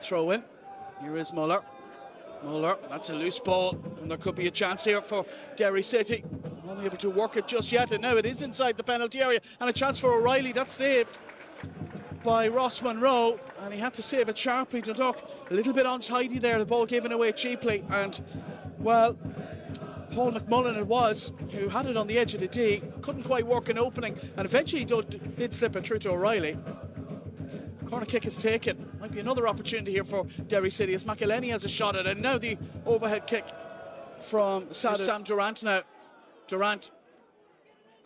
throw in. Here is Muller. Muller, that's a loose ball, and there could be a chance here for Derry City. Not able to work it just yet, and now it is inside the penalty area, and a chance for O'Reilly. That's saved by Ross Monroe, and he had to save it sharply. Dundalk a little bit untidy there, the ball given away cheaply, and well, Paul McMullen it was who had it on the edge of the D, couldn't quite work an opening, and eventually did slip it through to O'Reilly. Corner kick is taken. Might be another opportunity here for Derry City as McElhenney has a shot at it. And now the overhead kick from Sam Durant now. Durant,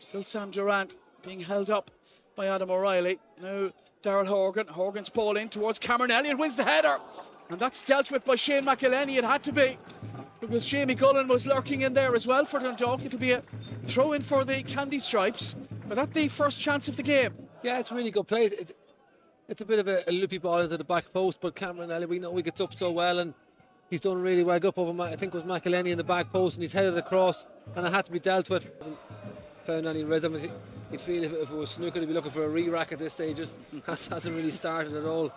still Sam Durant being held up by Adam O'Reilly. Now Darrell Horgan. Horgan's ball in towards Cameron Elliott, wins the header. And that's dealt with by Shane McElhenney. It had to be, because Jamie Gullen was lurking in there as well for Dundalk. It'll be a throw in for the Candy Stripes. But that's the first chance of the game. Yeah, it's really good play. It's a bit of a loopy ball into the back post, but Cameron Elliott, we know he gets up so well, and he's done really well. Up over, I think it was McElhenney in the back post, and he's headed across, and it had to be dealt with. Hasn't found any rhythm. You'd feel if it was snooker, he'd be looking for a re-rack at this stage. Just hasn't really started at all.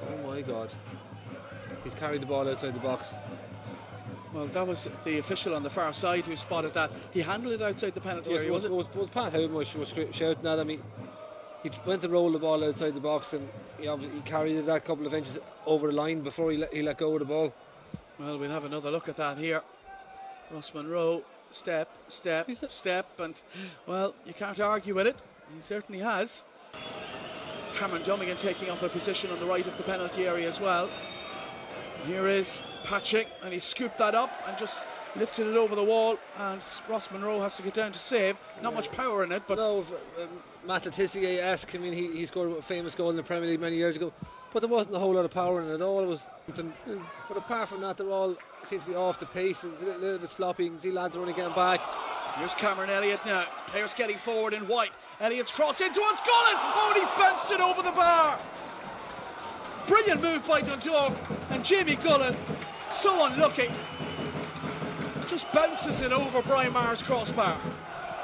Oh my God. He's carried the ball outside the box. Well, that was the official on the far side who spotted that. He handled it outside the penalty area, was it? It was Pat Howden was shouting at him. He went to roll the ball outside the box, and he carried it that couple of inches over the line before he let go of the ball. Well, we'll have another look at that here. Ross Monroe, step, and, well, you can't argue with it. He certainly has. Cameron Dummigan taking up a position on the right of the penalty area as well. Here is Patching, and he scooped that up and just lifted it over the wall, and Ross Monroe has to get down to save. Not much power in it, but no, Matt Letitia-esque. I mean, he scored a famous goal in the Premier League many years ago, but there wasn't a whole lot of power in it at all. It was something, but apart from that, they're all seem to be off the pace. It's a little bit sloppy. You can see lads are only getting back. Here's Cameron Elliott now. Players getting forward in white. Elliott's cross in towards Gullen. Oh, and he's bounced it over the bar. Brilliant move by Dundalk, and Jamie Gullen, so unlucky, just bounces it over Brian Maher's crossbar.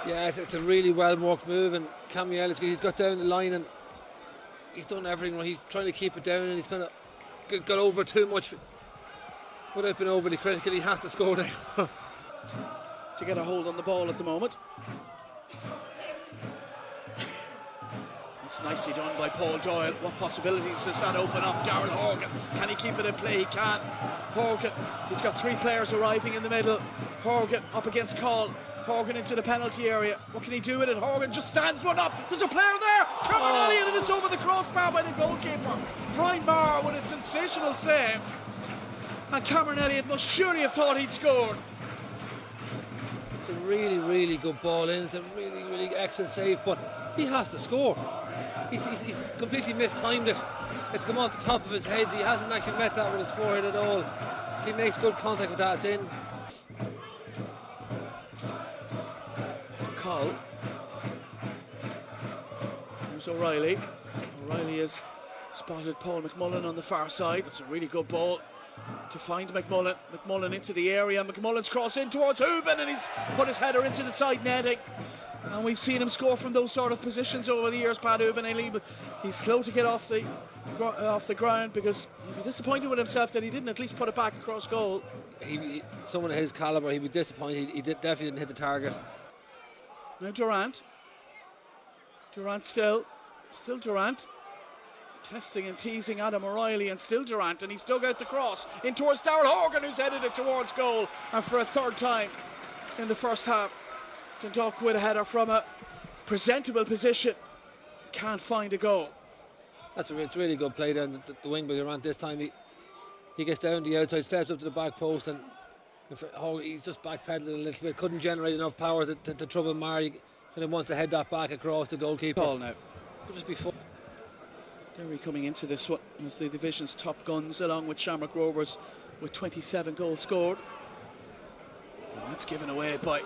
Yeah, it's a really well worked move, and Cammy Ellis, he's got down the line and he's done everything right. He's trying to keep it down, and he's kind of got over too much without being overly critical. He has to score there. To get a hold on the ball at the moment. It's nicely done by Paul Doyle. What possibilities does that open up? Darrell Horgan, can he keep it in play? He can. Horgan, he's got three players arriving in the middle. Horgan up against Call. Horgan into the penalty area. What can he do with it? Horgan just stands one up. There's a player there. Cameron Elliott, and it's over the crossbar by the goalkeeper. Brian Maher with a sensational save. And Cameron Elliott must surely have thought he'd scored. It's a really, really good ball in. It's a really, really excellent save, but he has to score. He's completely mistimed it. It's come off the top of his head. He hasn't actually met that with his forehead at all. If he makes good contact with that, it's in. Call. Here's O'Reilly. O'Reilly has spotted Paul McMullen on the far side. It's a really good ball to find McMullen. McMullen into the area. McMullen's cross in towards Hooven, and he's put his header into the side netting. And we've seen him score from those sort of positions over the years, Pat Hooven. But he's slow to get off the ground, because he'd be disappointed with himself that he didn't at least put it back across goal. Someone of his calibre, he'd be disappointed. He definitely didn't hit the target. Now Durant still Durant, testing and teasing Adam O'Reilly, and still Durant, and he's dug out the cross in towards Darrell Horgan, who's headed it towards goal, and for a third time in the first half, Dundalk with a header from a presentable position, can't find a goal. It's really good play down the wing by Durant this time. He gets down the outside, steps up to the back post, and he's just backpedaling a little bit. Couldn't generate enough power to trouble Maher, and he wants to head that back across the goalkeeper. Ball now. Could just be fun. Derry coming into this one as the division's top guns, along with Shamrock Rovers with 27 goals scored. And that's given away by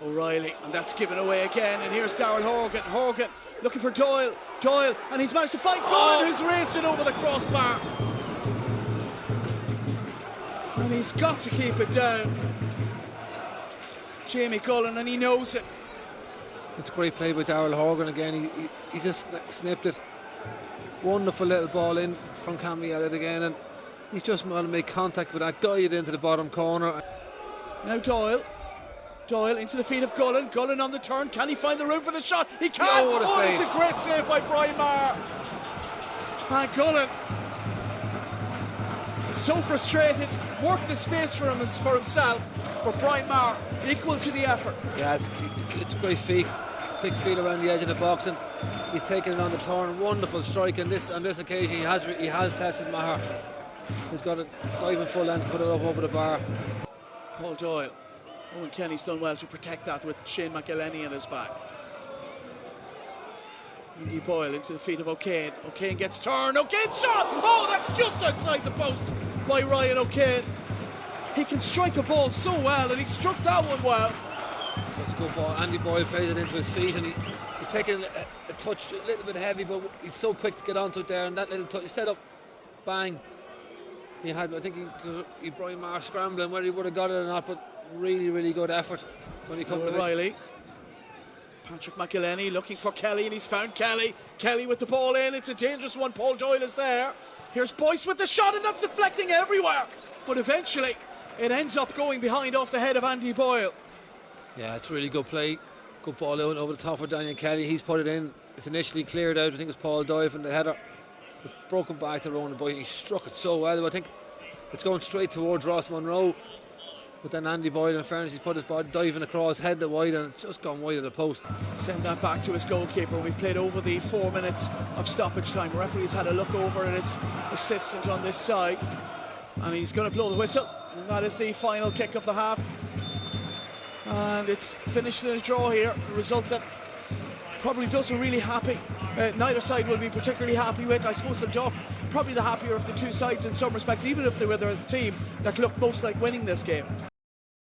O'Reilly, and that's given away again, and here's Darrell Horgan looking for Doyle, and he's managed to find Gullen, who's racing over the crossbar, and he's got to keep it down. Jamie Gullen, and he knows it. It's a great play by Darrell Horgan again. He just snipped it. Wonderful little ball in from Cammy Elliott again, and he's just going to make contact with that, guide into the bottom corner. Now Doyle into the feet of Gullen on the turn. Can he find the room for the shot? He can! What a save. It's a great save by Brian Maher. And Gullen, so frustrated, worked the space for himself, but Brian Maher equal to the effort. Yeah, it's a great feat. Quick feet around the edge of the box, and he's taking it on the turn. Wonderful strike, and on this occasion he has tested Maher. He's got it diving full length, put it up over the bar. Paul Doyle. Owen Kenny's done well to protect that with Shane McElhenney in his back. Andy Boyle into the feet of O'Kane. O'Kane gets turned. O'Kane shot! Oh, that's just outside the post by Ryan O'Kane. He can strike a ball so well, and he struck that one well. That's a good ball. Andy Boyle plays it into his feet, and he's taking a touch a little bit heavy, but he's so quick to get onto it there, and that little touch, he set up, bang. I think he Brian Maher scrambling, whether he would have got it or not, but really good effort when he comes to O'Reilly. Patrick McElhenney looking for Kelly, and he's found Kelly. Kelly with the ball in, it's a dangerous one. Paul Doyle is there. Here's Boyce with the shot, and that's deflecting everywhere. But eventually, it ends up going behind off the head of Andy Boyle. Yeah, it's really good play. Good ball out over the top of Daniel Kelly. He's put it in. It's initially cleared out. I think it was Paul Doyle from the header. It's broken back to Ronan Boyle. He struck it so well. I think it's going straight towards Ross Monroe. But then Andy Boyle, in fairness, he's put his body diving across, headed it wide, and it's just gone wide of the post. Send that back to his goalkeeper. We've played over the 4 minutes of stoppage time. The referee's had a look over at his assistant on this side, and he's going to blow the whistle. And that is the final kick of the half. And it's finished in a draw here. A result that probably doesn't really happy. Neither side will be particularly happy with. I suppose they'll probably the happier of the two sides in some respects, even if they were the team that looked most like winning this game.